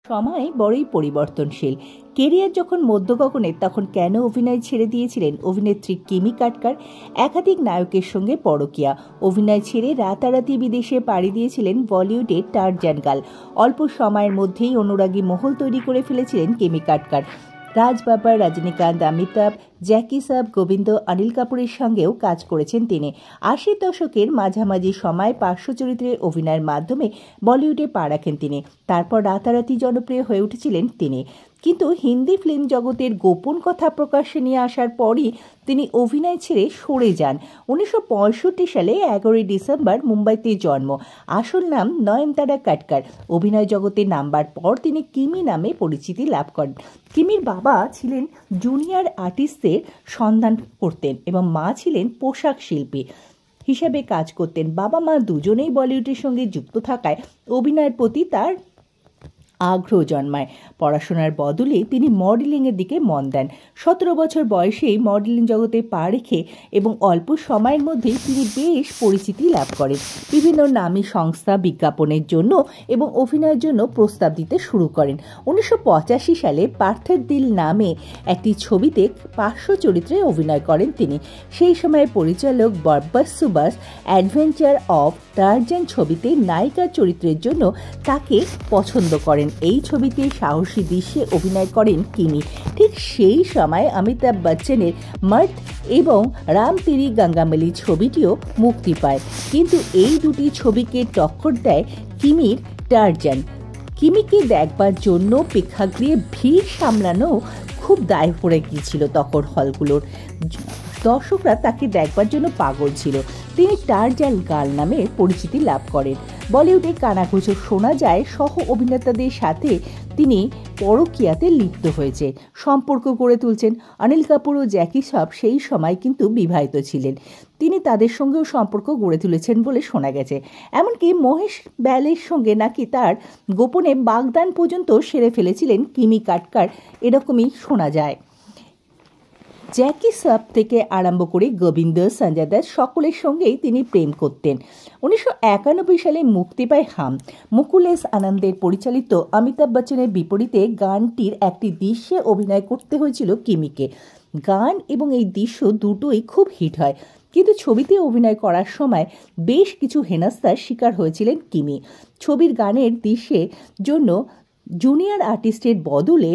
সময় বড়ই পরিবর্তনশীল। কেরিয়ার যখন মধ্যগগনে, তখন কেন অভিনয় ছেড়ে দিয়েছিলেন অভিনেত্রী কিমি কাটকার? একাধিক নায়কের সঙ্গে পরকীয়া, অভিনয় ছেড়ে রাতারাতি বিদেশে পাড়ি দিয়েছিলেন বলিউডের টারজান গার্ল। অল্প সময়ের মধ্যেই অনুরাগী মহল তৈরি করে ফেলেছিলেন কিমি কাটকার। রাজ বাবার, রজনীকান্ত, অমিতাভ, জ্যাকি শ্রফ, গোবিন্দ, অনিল কাপুরের সঙ্গেও কাজ করেছেন তিনি। ৮০ দশকের মাঝামাঝি সময় পার্শ্ব চরিত্রে অভিনয়ের মাধ্যমে বলিউডে পা রাখেন তিনি। তারপর রাতারাতি জনপ্রিয় হয়ে উঠেছিলেন তিনি। কিন্তু হিন্দি ফিল্ম জগতের গোপন কথা প্রকাশ্যে নিয়ে আসার পরই তিনি অভিনয় ছেড়ে সরে যান। ১৯৬৫ সালে ১১ই ডিসেম্বর মুম্বাইতে জন্ম। আসল নাম নয়নতারা কাটকার। অভিনয় জগতে নামবার পর তিনি কিমি নামে পরিচিতি লাভ করেন। কিমির বাবা ছিলেন জুনিয়র আর্টিস্টদের সন্ধান করতেন এবং মা ছিলেন পোশাক শিল্পী হিসাবে কাজ করতেন। বাবা মা দুজনেই বলিউডের সঙ্গে যুক্ত থাকায় অভিনয়ের প্রতি তার আগ্রহ জন্মায়। পড়াশোনার বদলে তিনি মডেলিংয়ের দিকে মন দেন। ১৭ বছর বয়সেই মডেলিং জগতে পা রেখে এবং অল্প সময়ের মধ্যেই তিনি বেশ পরিচিতি লাভ করেন। বিভিন্ন নামী সংস্থা বিজ্ঞাপনের জন্য এবং অভিনয়ের জন্য প্রস্তাব দিতে শুরু করেন। ১৯৮৫ সালে পার্থের দিল নামে একটি ছবিতে পার্শ্ব চরিত্রে অভিনয় করেন তিনি। সেই সময়ে পরিচালক বরবস সুভাষ অ্যাডভেঞ্চার অফ টারজান ছবিতে নায়িকার চরিত্রের জন্য তাকে পছন্দ করেন। এই ছবিতে সাহসী দৃশ্যে অভিনয় করেন কিমি। ঠিক সেই সময় অমিতাভ বচ্চনের মর্দ এবং রাম তেরি গঙ্গামলি ছবিটিও মুক্তি পায়। কিন্তু এই দুটি ছবিকে টক্কর দেয় কিমির টারজান। কিমিকে দেখবার জন্য প্রেক্ষাগৃহে ভিড় সামলানো খুব দায় পড়ে গিয়েছিল তখন হলগুলোর। দর্শকরা তাকে দেখবার জন্য পাগল ছিল। তিনি টারজান গার্ল নামে পরিচিতি লাভ করেন। বলিউডে কানাঘুষো শোনা যায় সহ অভিনেতাদের সাথে তিনি পরকীয়াতে লিপ্ত হয়েছে, সম্পর্ক গড়ে তুলছেন। অনিল কাপুর ও জ্যাকি শ্রফ সেই সময় কিন্তু বিবাহিত ছিলেন। তিনি তাদের সঙ্গেও সম্পর্ক গড়ে তুলেছেন বলে শোনা গেছে। এমনকি মহেশ ব্যালের সঙ্গে নাকি তার গোপনে বাগদান পর্যন্ত সেরে ফেলেছিলেন কিমি কাটকার, এরকমই শোনা যায়। জ্যাকি শ্রফ থেকে আরম্ভ করে গোবিন্দ, সঞ্জয় দত্ত সকলের সঙ্গেই তিনি প্রেম করতেন। ১৯৯১ সালে মুক্তি পায় হাম। মুকুল এস আনন্দের পরিচালিত অমিতাভ বচ্চনের বিপরীতে গানটির একটি দৃশ্যে অভিনয় করতে হয়েছিল কিমিকে। গান এবং এই দৃশ্য দুটোই খুব হিট হয়, কিন্তু ছবিতে অভিনয় করার সময় বেশ কিছু হেনস্থার শিকার হয়েছিলেন কিমি। ছবির গানের দৃশ্যের জন্য জুনিয়র আর্টিস্টের বদলে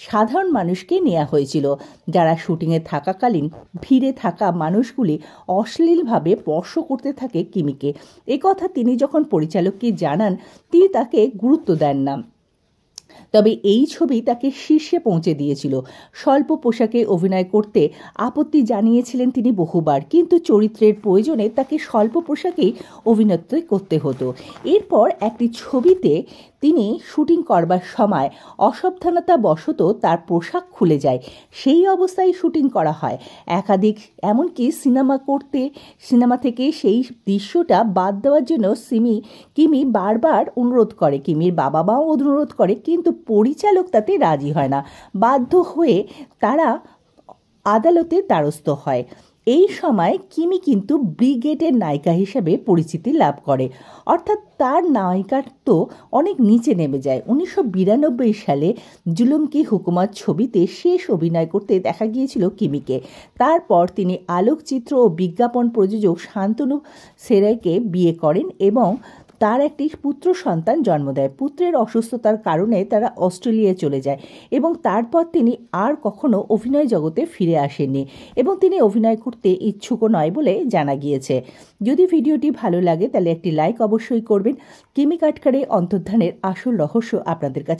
সাধারণ মানুষকে নেওয়া হয়েছিল, যারা শুটিংয়ে থাকাকালীন ভিড়ে থাকা মানুষগুলি অশ্লীলভাবে স্পর্শ করতে থাকে কিমিকে। একথা তিনি যখন পরিচালককে জানান, তিনি তাকে গুরুত্ব দেন না। তবে এই ছবি তাকে শীর্ষে পৌঁছে দিয়েছিল। স্বল্প পোশাকে অভিনয় করতে আপত্তি জানিয়েছিলেন তিনি বহুবার, কিন্তু চরিত্রের প্রয়োজনে তাকে স্বল্প পোশাকেই অভিনয় করতে হতো। এরপর একটি ছবিতে তিনি শুটিং করবার সময় অসাবধানতা বশত তার পোশাক খুলে যায়। সেই অবস্থায় শুটিং করা হয়। একাধিক এমনকি সিনেমা থেকে সেই দৃশ্যটা বাদ দেওয়ার জন্য কিমি বারবার অনুরোধ করে। কিমির বাবা মাও অনুরোধ করে, কিন্তু পরিচালক তাতে রাজি হয় না। বাধ্য হয়ে তারা আদালতের দ্বারস্থ হয়। এই সময় কিমি কিন্তু ব্রিগেডের নায়িকা হিসেবে পরিচিতি লাভ করে, অর্থাৎ তার নায়িকার তো অনেক নিচে নেমে যায়। ১৯৯২ সালে জুলুম কি হুকুমত ছবিতে শেষ অভিনয় করতে দেখা গিয়েছিল কিমিকে। তারপর তিনি আলোকচিত্র ও বিজ্ঞাপন প্রযোজক শান্তনু সেরাইকে বিয়ে করেন এবং তার একটি পুত্র সন্তান জন্ম দেয়। পুত্রের অসুস্থতার কারণে তারা অস্ট্রেলিয়ায় চলে যায় এবং তারপর তিনি আর কখনো অভিনয় জগতে ফিরে আসেননি এবং তিনি অভিনয় করতে ইচ্ছুকও নয় বলে জানা গিয়েছে। যদি ভিডিওটি ভালো লাগে তাহলে একটি লাইক অবশ্যই করবেন। কিমি কাটকারের অন্তর্ধানের আসল রহস্য আপনাদের কাছে